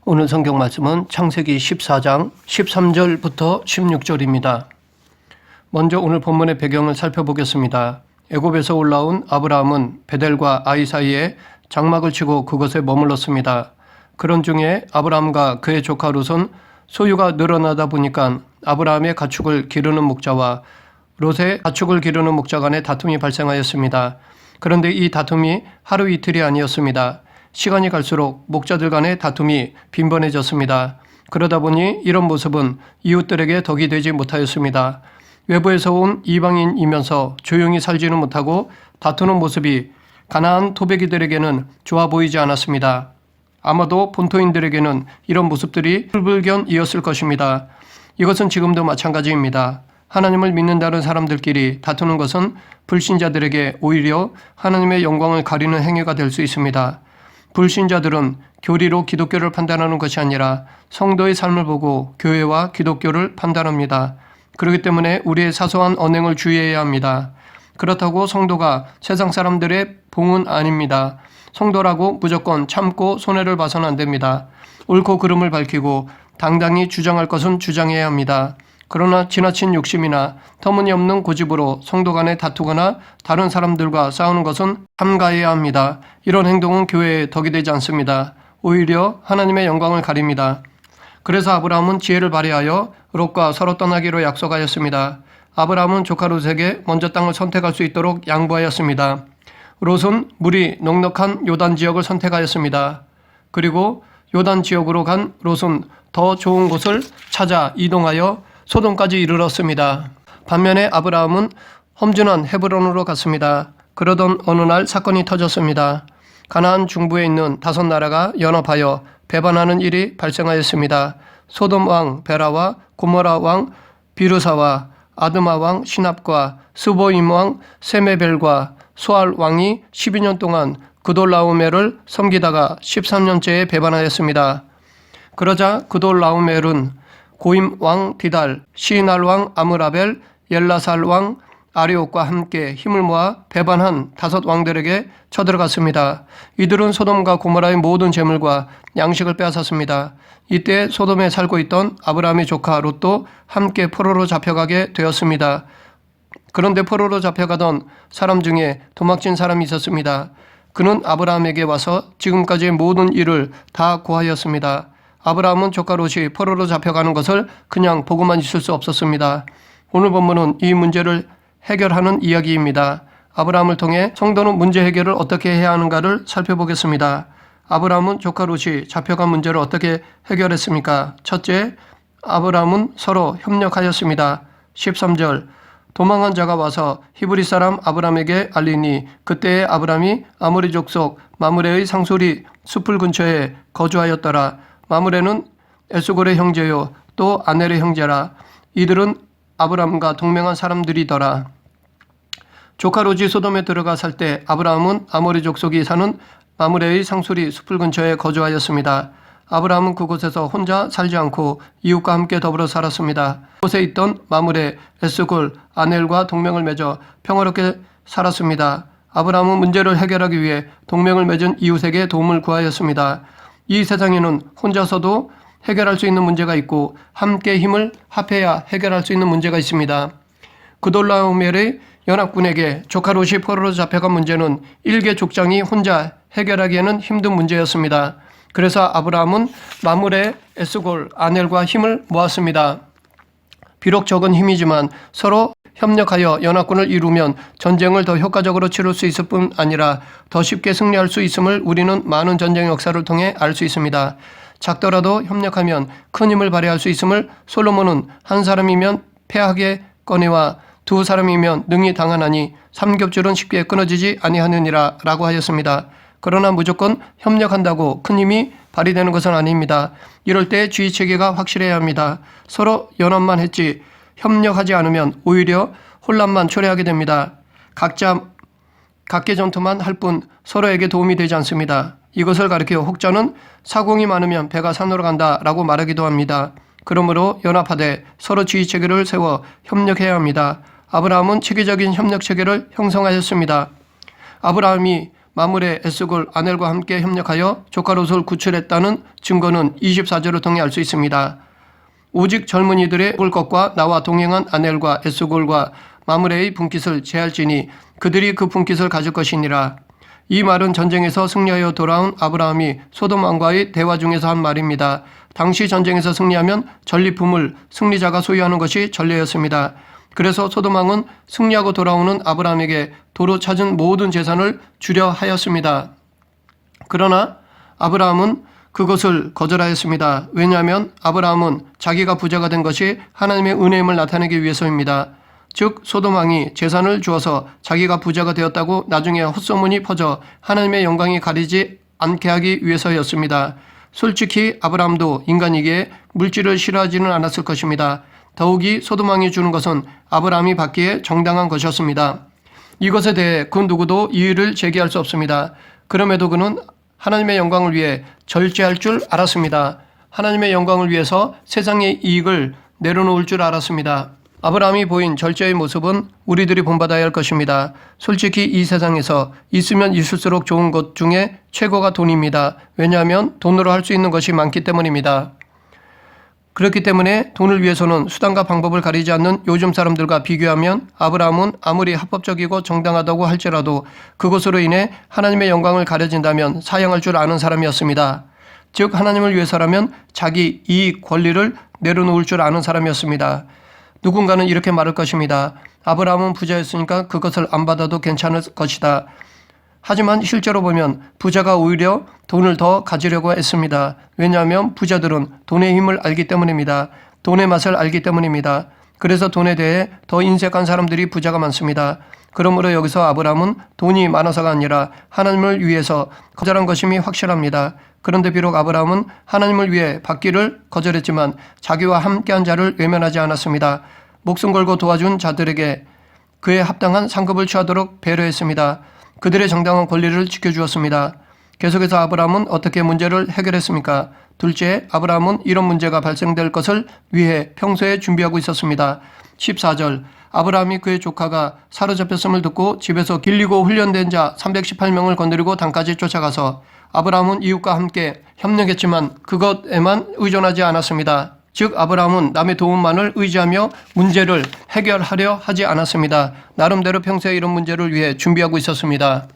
오늘 성경 말씀은 창세기 14장 13절부터 16절입니다. 먼저 오늘 본문의 배경을 살펴보겠습니다. 애굽에서 올라온 아브라함은 베델과 아이 사이에 장막을 치고 그곳에 머물렀습니다. 그런 중에 아브라함과 그의 조카 롯은 소유가 늘어나다 보니까 아브라함의 가축을 기르는 목자와 롯의 가축을 기르는 목자 간에 다툼이 발생하였습니다. 그런데 이 다툼이 하루 이틀이 아니었습니다. 시간이 갈수록 목자들 간의 다툼이 빈번해졌습니다. 그러다 보니 이런 모습은 이웃들에게 덕이 되지 못하였습니다. 외부에서 온 이방인이면서 조용히 살지는 못하고 다투는 모습이 가나안 토백이들에게는 좋아 보이지 않았습니다. 아마도 본토인들에게는 이런 모습들이 불불견이었을 것입니다. 이것은 지금도 마찬가지입니다. 하나님을 믿는다는 사람들끼리 다투는 것은 불신자들에게 오히려 하나님의 영광을 가리는 행위가 될 수 있습니다. 불신자들은 교리로 기독교를 판단하는 것이 아니라 성도의 삶을 보고 교회와 기독교를 판단합니다. 그렇기 때문에 우리의 사소한 언행을 주의해야 합니다. 그렇다고 성도가 세상 사람들의 봉은 아닙니다. 성도라고 무조건 참고 손해를 봐서는 안 됩니다. 옳고 그름을 밝히고 당당히 주장할 것은 주장해야 합니다. 그러나 지나친 욕심이나 터무니없는 고집으로 성도 간에 다투거나 다른 사람들과 싸우는 것은 삼가해야 합니다. 이런 행동은 교회에 덕이 되지 않습니다. 오히려 하나님의 영광을 가립니다. 그래서 아브라함은 지혜를 발휘하여 롯과 서로 떠나기로 약속하였습니다. 아브라함은 조카 롯에게 먼저 땅을 선택할 수 있도록 양보하였습니다. 롯은 물이 넉넉한 요단 지역을 선택하였습니다. 그리고 요단 지역으로 간 롯은 더 좋은 곳을 찾아 이동하여 소돔까지 이르렀습니다. 반면에 아브라함은 험준한 헤브론으로 갔습니다. 그러던 어느 날 사건이 터졌습니다. 가나안 중부에 있는 5나라가 연합하여 배반하는 일이 발생하였습니다. 소돔 왕 베라와 고모라 왕 비르사와 아드마 왕 시납과 스보임 왕 세메벨과 소알 왕이 12년 동안 그돌라오멜을 섬기다가 13년째에 배반하였습니다. 그러자 그돌라오멜은 고임 왕 디달, 시날 왕 아므라벨, 엘라살 왕 아리옥과 함께 힘을 모아 배반한 5 왕들에게 쳐들어갔습니다. 이들은 소돔과 고모라의 모든 재물과 양식을 빼앗았습니다. 이때 소돔에 살고 있던 아브라함의 조카 롯도 함께 포로로 잡혀가게 되었습니다. 그런데 포로로 잡혀가던 사람 중에 도망친 사람이 있었습니다. 그는 아브라함에게 와서 지금까지의 모든 일을 다 고하였습니다. 아브라함은 조카 롯이 포로로 잡혀가는 것을 그냥 보고만 있을 수 없었습니다. 오늘 본문은 이 문제를 해결하는 이야기입니다. 아브라함을 통해 성도는 문제 해결을 어떻게 해야 하는가를 살펴보겠습니다. 아브라함은 조카 롯이 잡혀간 문제를 어떻게 해결했습니까? 첫째, 아브라함은 서로 협력하였습니다. 13절, 도망한 자가 와서 히브리 사람 아브라함에게 알리니 그때에 아브라함이 아모리 족속 마므레의 상수리 숲을 근처에 거주하였더라. 마므레는 에스골의 형제요 또 아넬의 형제라. 이들은 아브라함과 동맹한 사람들이더라. 조카 롯이 소돔에 들어가 살 때 아브라함은 아모리 족속이 사는 마므레의 상수리 숲을 근처에 거주하였습니다. 아브라함은 그곳에서 혼자 살지 않고 이웃과 함께 더불어 살았습니다. 그곳에 있던 마므레, 에스골, 아넬과 동맹을 맺어 평화롭게 살았습니다. 아브라함은 문제를 해결하기 위해 동맹을 맺은 이웃에게 도움을 구하였습니다. 이 세상에는 혼자서도 해결할 수 있는 문제가 있고 함께 힘을 합해야 해결할 수 있는 문제가 있습니다. 그돌라오멜의 연합군에게 조카 롯이 포로로 잡혀간 문제는 일개 족장이 혼자 해결하기에는 힘든 문제였습니다. 그래서 아브라함은 마므레, 에스골, 아넬과 힘을 모았습니다. 비록 적은 힘이지만 서로 협력하여 연합군을 이루면 전쟁을 더 효과적으로 치를 수 있을 뿐 아니라 더 쉽게 승리할 수 있음을 우리는 많은 전쟁 역사를 통해 알 수 있습니다. 작더라도 협력하면 큰 힘을 발휘할 수 있음을 솔로몬은 한 사람이면 패하겠거니와 2 사람이면 능히 당하나니 삼겹줄은 쉽게 끊어지지 아니하느니라 라고 하였습니다. 그러나 무조건 협력한다고 큰 힘이 발휘되는 것은 아닙니다. 이럴 때 주의체계가 확실해야 합니다. 서로 연합만 했지 협력하지 않으면 오히려 혼란만 초래하게 됩니다. 각자 각계 전투만 할 뿐 서로에게 도움이 되지 않습니다. 이것을 가리켜 혹자는 사공이 많으면 배가 산으로 간다 라고 말하기도 합니다. 그러므로 연합하되 서로 주의체계를 세워 협력해야 합니다. 아브라함은 체계적인 협력체계를 형성하였습니다. 아브라함이 마므레 에스골 아넬과 함께 협력하여 조카 롯을 구출했다는 증거는 24절을 통해 알 수 있습니다. 오직 젊은이들의 볼 것과 나와 동행한 아넬과 에스골과 마므레의 분깃을 제할지니 그들이 그 분깃을 가질 것이니라. 이 말은 전쟁에서 승리하여 돌아온 아브라함이 소돔 왕과의 대화 중에서 한 말입니다. 당시 전쟁에서 승리하면 전리품을 승리자가 소유하는 것이 전례였습니다. 그래서 소돔 왕은 승리하고 돌아오는 아브라함에게 도로 찾은 모든 재산을 주려 하였습니다. 그러나 아브라함은 그것을 거절하였습니다. 왜냐하면 아브라함은 자기가 부자가 된 것이 하나님의 은혜임을 나타내기 위해서입니다. 즉 소돔 왕이 재산을 주어서 자기가 부자가 되었다고 나중에 헛소문이 퍼져 하나님의 영광이 가리지 않게 하기 위해서였습니다. 솔직히 아브라함도 인간이기에 물질을 싫어하지는 않았을 것입니다. 더욱이 소돔 왕이 주는 것은 아브라함이 받기에 정당한 것이었습니다. 이것에 대해 그 누구도 이의를 제기할 수 없습니다. 그럼에도 그는 하나님의 영광을 위해 절제할 줄 알았습니다. 하나님의 영광을 위해서 세상의 이익을 내려놓을 줄 알았습니다. 아브라함이 보인 절제의 모습은 우리들이 본받아야 할 것입니다. 솔직히 이 세상에서 있으면 있을수록 좋은 것 중에 최고가 돈입니다. 왜냐하면 돈으로 할 수 있는 것이 많기 때문입니다. 그렇기 때문에 돈을 위해서는 수단과 방법을 가리지 않는 요즘 사람들과 비교하면 아브라함은 아무리 합법적이고 정당하다고 할지라도 그것으로 인해 하나님의 영광을 가려진다면 사양할 줄 아는 사람이었습니다. 즉 하나님을 위해서라면 자기 이익, 권리를 내려놓을 줄 아는 사람이었습니다. 누군가는 이렇게 말할 것입니다. 아브라함은 부자였으니까 그것을 안 받아도 괜찮을 것이다. 하지만 실제로 보면 부자가 오히려 돈을 더 가지려고 했습니다. 왜냐하면 부자들은 돈의 힘을 알기 때문입니다. 돈의 맛을 알기 때문입니다. 그래서 돈에 대해 더 인색한 사람들이 부자가 많습니다. 그러므로 여기서 아브라함은 돈이 많아서가 아니라 하나님을 위해서 거절한 것임이 확실합니다. 그런데 비록 아브라함은 하나님을 위해 받기를 거절했지만 자기와 함께한 자를 외면하지 않았습니다. 목숨 걸고 도와준 자들에게 그에 합당한 상급을 취하도록 배려했습니다. 그들의 정당한 권리를 지켜주었습니다. 계속해서 아브라함은 어떻게 문제를 해결했습니까? 둘째, 아브라함은 이런 문제가 발생될 것을 위해 평소에 준비하고 있었습니다. 14절, 아브라함이 그의 조카가 사로잡혔음을 듣고 집에서 길리고 훈련된 자 318명을 거느리고 단까지 쫓아가서 아브라함은 이웃과 함께 협력했지만 그것에만 의존하지 않았습니다. 즉 아브라함은 남의 도움만을 의지하며 문제를 해결하려 하지 않았습니다. 나름대로 평소에 이런 문제를 위해 준비하고 있었습니다.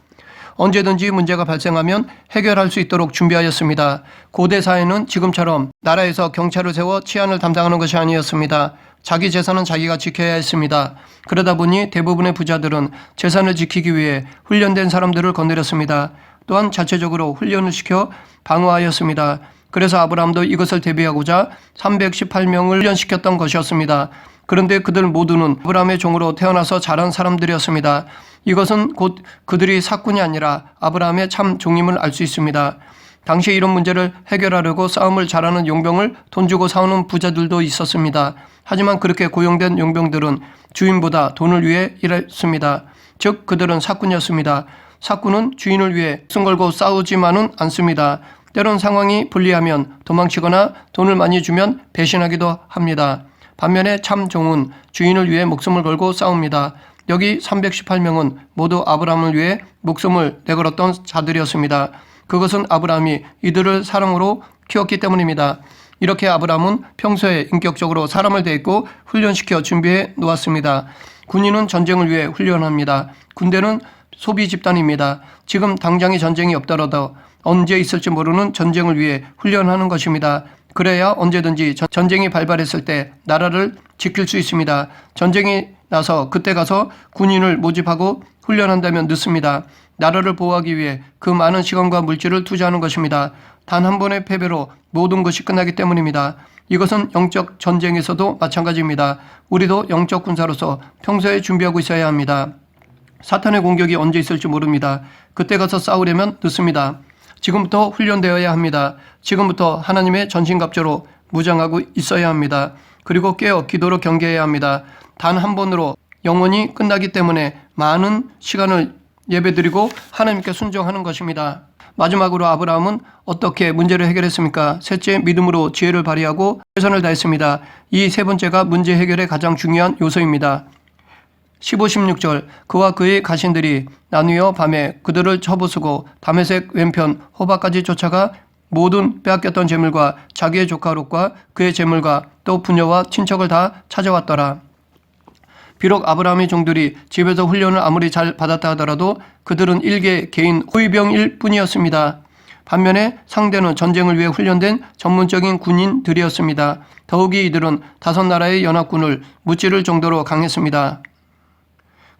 언제든지 문제가 발생하면 해결할 수 있도록 준비하였습니다. 고대 사회는 지금처럼 나라에서 경찰을 세워 치안을 담당하는 것이 아니었습니다. 자기 재산은 자기가 지켜야 했습니다. 그러다 보니 대부분의 부자들은 재산을 지키기 위해 훈련된 사람들을 거느렸습니다. 또한 자체적으로 훈련을 시켜 방어하였습니다. 그래서 아브라함도 이것을 대비하고자 318명을 훈련시켰던 것이었습니다. 그런데 그들 모두는 아브라함의 종으로 태어나서 자란 사람들이었습니다. 이것은 곧 그들이 사꾼이 아니라 아브라함의 참 종임을 알 수 있습니다. 당시 이런 문제를 해결하려고 싸움을 잘하는 용병을 돈 주고 사오는 부자들도 있었습니다. 하지만 그렇게 고용된 용병들은 주인보다 돈을 위해 일했습니다. 즉 그들은 사꾼이었습니다. 사꾼은 주인을 위해 목숨 걸고 싸우지만은 않습니다. 때론 상황이 불리하면 도망치거나 돈을 많이 주면 배신하기도 합니다. 반면에 참 종은 주인을 위해 목숨을 걸고 싸웁니다. 여기 318명은 모두 아브라함을 위해 목숨을 내걸었던 자들이었습니다. 그것은 아브라함이 이들을 사랑으로 키웠기 때문입니다. 이렇게 아브라함은 평소에 인격적으로 사람을 대했고 훈련시켜 준비해 놓았습니다. 군인은 전쟁을 위해 훈련합니다. 군대는 소비 집단입니다. 지금 당장의 전쟁이 없더라도 언제 있을지 모르는 전쟁을 위해 훈련하는 것입니다. 그래야 언제든지 전쟁이 발발했을 때 나라를 지킬 수 있습니다. 전쟁이 나서 그때 가서 군인을 모집하고 훈련한다면 늦습니다. 나라를 보호하기 위해 그 많은 시간과 물질을 투자하는 것입니다. 단 한 번의 패배로 모든 것이 끝나기 때문입니다. 이것은 영적 전쟁에서도 마찬가지입니다. 우리도 영적 군사로서 평소에 준비하고 있어야 합니다. 사탄의 공격이 언제 있을지 모릅니다. 그때 가서 싸우려면 늦습니다. 지금부터 훈련되어야 합니다. 지금부터 하나님의 전신갑주로 무장하고 있어야 합니다. 그리고 깨어 기도로 경계해야 합니다. 단 한 번으로 영원히 끝나기 때문에 많은 시간을 예배드리고 하나님께 순종하는 것입니다. 마지막으로 아브라함은 어떻게 문제를 해결했습니까? 셋째, 믿음으로 지혜를 발휘하고 최선을 다했습니다. 이 세 번째가 문제 해결의 가장 중요한 요소입니다. 15, 16절 그와 그의 가신들이 나뉘어 밤에 그들을 쳐부수고 다메섹 왼편 호바까지 쫓아가 모든 빼앗겼던 재물과 자기의 조카 롯과 그의 재물과 또 부녀와 친척을 다 찾아왔더라. 비록 아브라함의 종들이 집에서 훈련을 아무리 잘 받았다 하더라도 그들은 일개 개인 호위병일 뿐이었습니다. 반면에 상대는 전쟁을 위해 훈련된 전문적인 군인들이었습니다. 더욱이 이들은 5나라의 연합군을 무찌를 정도로 강했습니다.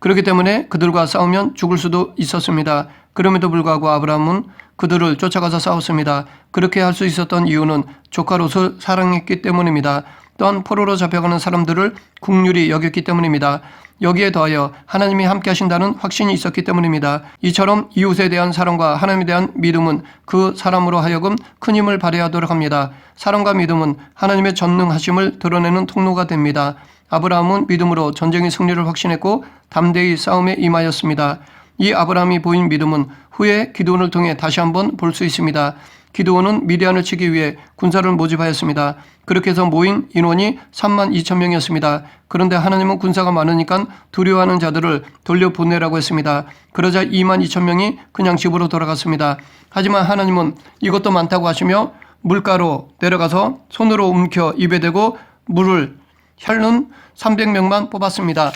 그렇기 때문에 그들과 싸우면 죽을 수도 있었습니다. 그럼에도 불구하고 아브라함은 그들을 쫓아가서 싸웠습니다. 그렇게 할 수 있었던 이유는 조카 롯을 사랑했기 때문입니다. 또한 포로로 잡혀가는 사람들을 국률이 여겼기 때문입니다. 여기에 더하여 하나님이 함께 하신다는 확신이 있었기 때문입니다. 이처럼 이웃에 대한 사랑과 하나님에 대한 믿음은 그 사람으로 하여금 큰 힘을 발휘하도록 합니다. 사랑과 믿음은 하나님의 전능하심을 드러내는 통로가 됩니다. 아브라함은 믿음으로 전쟁의 승리를 확신했고 담대히 싸움에 임하였습니다. 이 아브라함이 보인 믿음은 후에 기드온을 통해 다시 한번 볼 수 있습니다. 기드온은 미디안을 치기 위해 군사를 모집하였습니다. 그렇게 해서 모인 인원이 32,000명이었습니다. 그런데 하나님은 군사가 많으니까 두려워하는 자들을 돌려보내라고 했습니다. 그러자 22,000명이 그냥 집으로 돌아갔습니다. 하지만 하나님은 이것도 많다고 하시며 물가로 내려가서 손으로 움켜 입에 대고 물을 핥는 300명만 뽑았습니다.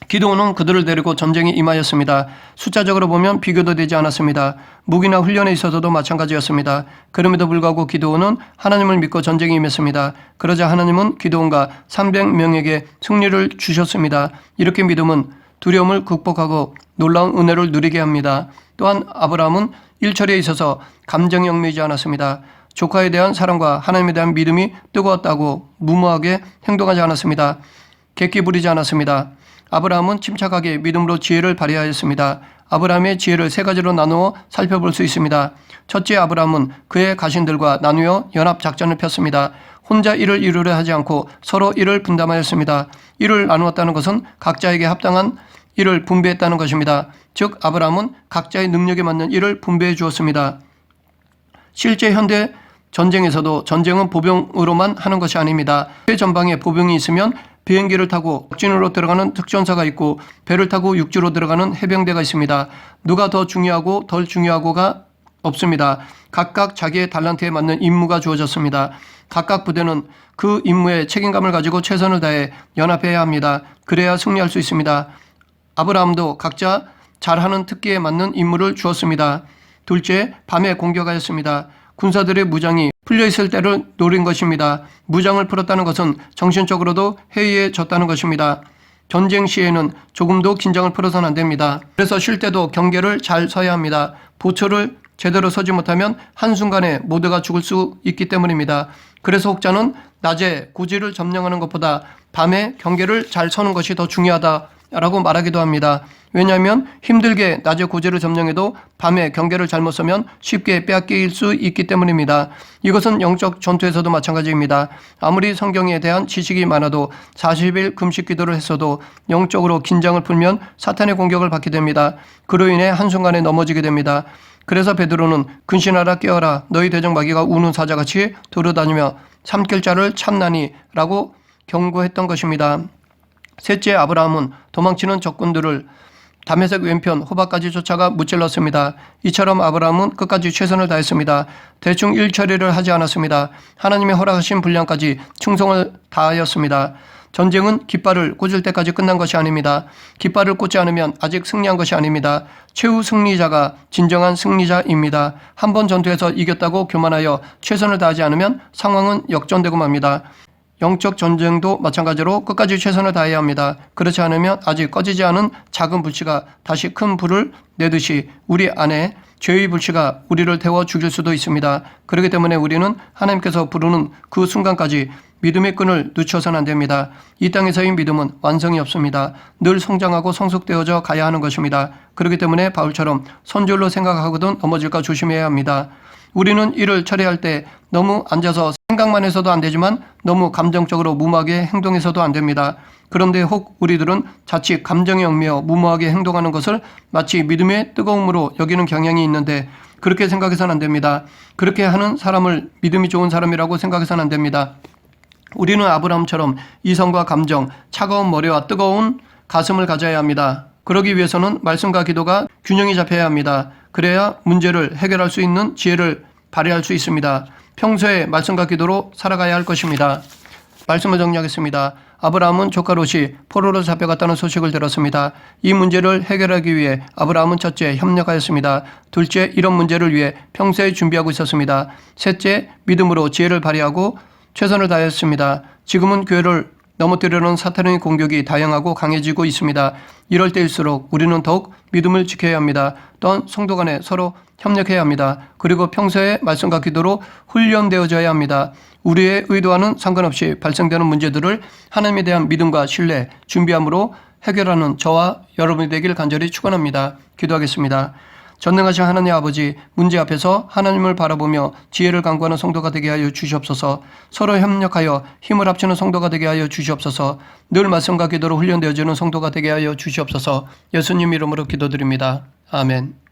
기드온은 그들을 데리고 전쟁에 임하였습니다. 숫자적으로 보면 비교도 되지 않았습니다. 무기나 훈련에 있어서도 마찬가지였습니다. 그럼에도 불구하고 기드온은 하나님을 믿고 전쟁에 임했습니다. 그러자 하나님은 기드온과 300명에게 승리를 주셨습니다. 이렇게 믿음은 두려움을 극복하고 놀라운 은혜를 누리게 합니다. 또한 아브라함은 일처리에 있어서 감정이 얽매이지 않았습니다. 조카에 대한 사랑과 하나님에 대한 믿음이 뜨거웠다고 무모하게 행동하지 않았습니다. 객기 부리지 않았습니다. 아브라함은 침착하게 믿음으로 지혜를 발휘하였습니다. 아브라함의 지혜를 3가지로 나누어 살펴볼 수 있습니다. 첫째, 아브라함은 그의 가신들과 나누어 연합작전을 폈습니다. 혼자 일을 이루려 하지 않고 서로 일을 분담하였습니다. 일을 나누었다는 것은 각자에게 합당한 일을 분배했다는 것입니다. 즉 아브라함은 각자의 능력에 맞는 일을 분배해 주었습니다. 실제 현대 전쟁에서도 전쟁은 보병으로만 하는 것이 아닙니다. 전방에 보병이 있으면 비행기를 타고 적진으로 들어가는 특전사가 있고 배를 타고 육지로 들어가는 해병대가 있습니다. 누가 더 중요하고 덜 중요하고가 없습니다. 각각 자기의 달란트에 맞는 임무가 주어졌습니다. 각각 부대는 그 임무에 책임감을 가지고 최선을 다해 연합해야 합니다. 그래야 승리할 수 있습니다. 아브라함도 각자 잘하는 특기에 맞는 임무를 주었습니다. 둘째, 밤에 공격하였습니다. 군사들의 무장이 풀려있을 때를 노린 것입니다. 무장을 풀었다는 것은 정신적으로도 해이해졌다는 것입니다. 전쟁 시에는 조금도 긴장을 풀어서는 안 됩니다. 그래서 쉴 때도 경계를 잘 서야 합니다. 보초를 제대로 서지 못하면 한순간에 모두가 죽을 수 있기 때문입니다. 그래서 혹자는 낮에 고지를 점령하는 것보다 밤에 경계를 잘 서는 것이 더 중요하다라고 말하기도 합니다. 왜냐하면 힘들게 낮에 고지를 점령해도 밤에 경계를 잘못 서면 쉽게 빼앗길 수 있기 때문입니다. 이것은 영적 전투에서도 마찬가지입니다. 아무리 성경에 대한 지식이 많아도 40일 금식 기도를 했어도 영적으로 긴장을 풀면 사탄의 공격을 받게 됩니다. 그로 인해 한순간에 넘어지게 됩니다. 그래서 베드로는 근신하라 깨어라 너희 대적마귀가 우는 사자같이 돌아다니며 삼킬 자를 찾나니 라고 경고했던 것입니다. 셋째, 아브라함은 도망치는 적군들을 다메섹 왼편 호바까지 쫓아가 무찔렀습니다. 이처럼 아브라함은 끝까지 최선을 다했습니다. 대충 일처리를 하지 않았습니다. 하나님의 허락하신 분량까지 충성을 다하였습니다. 전쟁은 깃발을 꽂을 때까지 끝난 것이 아닙니다. 깃발을 꽂지 않으면 아직 승리한 것이 아닙니다. 최후 승리자가 진정한 승리자입니다. 한 번 전투에서 이겼다고 교만하여 최선을 다하지 않으면 상황은 역전되고 맙니다. 영적 전쟁도 마찬가지로 끝까지 최선을 다해야 합니다. 그렇지 않으면 아직 꺼지지 않은 작은 불씨가 다시 큰 불을 내듯이 우리 안에 죄의 불씨가 우리를 태워 죽일 수도 있습니다. 그렇기 때문에 우리는 하나님께서 부르는 그 순간까지 믿음의 끈을 늦춰서는 안 됩니다. 이 땅에서의 믿음은 완성이 없습니다. 늘 성장하고 성숙되어져 가야 하는 것입니다. 그렇기 때문에 바울처럼 선줄로 생각하거든 넘어질까 조심해야 합니다. 우리는 일을 처리할 때 너무 앉아서 생각만 해서도 안 되지만 너무 감정적으로 무모하게 행동해서도 안 됩니다. 그런데 혹 우리들은 자칫 감정에 얽매여 무모하게 행동하는 것을 마치 믿음의 뜨거움으로 여기는 경향이 있는데 그렇게 생각해서는 안 됩니다. 그렇게 하는 사람을 믿음이 좋은 사람이라고 생각해서는 안 됩니다. 우리는 아브라함처럼 이성과 감정, 차가운 머리와 뜨거운 가슴을 가져야 합니다. 그러기 위해서는 말씀과 기도가 균형이 잡혀야 합니다. 그래야 문제를 해결할 수 있는 지혜를 발휘할 수 있습니다. 평소에 말씀과 기도로 살아가야 할 것입니다. 말씀을 정리하겠습니다. 아브라함은 조카 롯이 포로로 잡혀갔다는 소식을 들었습니다. 이 문제를 해결하기 위해 아브라함은 첫째, 협력하였습니다. 둘째, 이런 문제를 위해 평소에 준비하고 있었습니다. 셋째, 믿음으로 지혜를 발휘하고 최선을 다했습니다. 지금은 교회를 넘어뜨리려는 사탄의 공격이 다양하고 강해지고 있습니다. 이럴 때일수록 우리는 더욱 믿음을 지켜야 합니다. 또한 성도 간에 서로 협력해야 합니다. 그리고 평소에 말씀과 기도로 훈련되어져야 합니다. 우리의 의도와는 상관없이 발생되는 문제들을 하나님에 대한 믿음과 신뢰, 준비함으로 해결하는 저와 여러분이 되길 간절히 축원합니다. 기도하겠습니다. 전능하신 하나님 아버지, 문제 앞에서 하나님을 바라보며 지혜를 강구하는 성도가 되게 하여 주시옵소서. 서로 협력하여 힘을 합치는 성도가 되게 하여 주시옵소서. 늘 말씀과 기도로 훈련되어지는 성도가 되게 하여 주시옵소서. 예수님 이름으로 기도드립니다. 아멘.